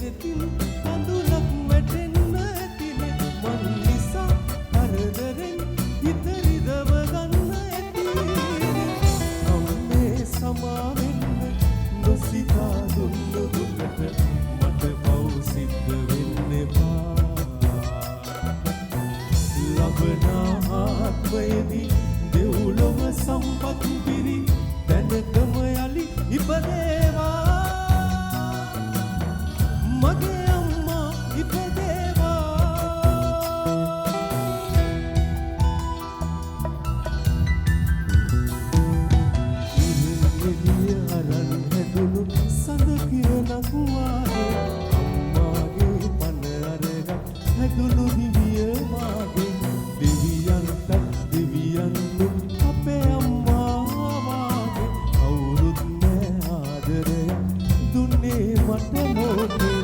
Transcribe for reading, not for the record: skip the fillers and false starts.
නෙතින් කඳුලක් වැටෙන්න ඇතිනේ මන් නිසා හරදරෙන් හිත රිදව ගන්න ඇතිනේ අම්මේ සමා වෙන්න නොසිතා දුන්න දුකට මට පව් සිද්ධ වෙන්න එපා ලබන ආත්මයේදී දෙව්ලොව සම්පත් පිරි දැනටම යලි ඉපදේවා මගේ අම්මා ඉපදේවා ඉරිය අරන් හැදුණු සඳ කිරණක් වාගේ අම්මාගේ පන අරගත් හැදුණු දිවිය මාගේ දෙවියන්ට අපේ අම්මා වාගේ කවුරුත් නෑ ආදරයක් දුන්නේ මට මොකද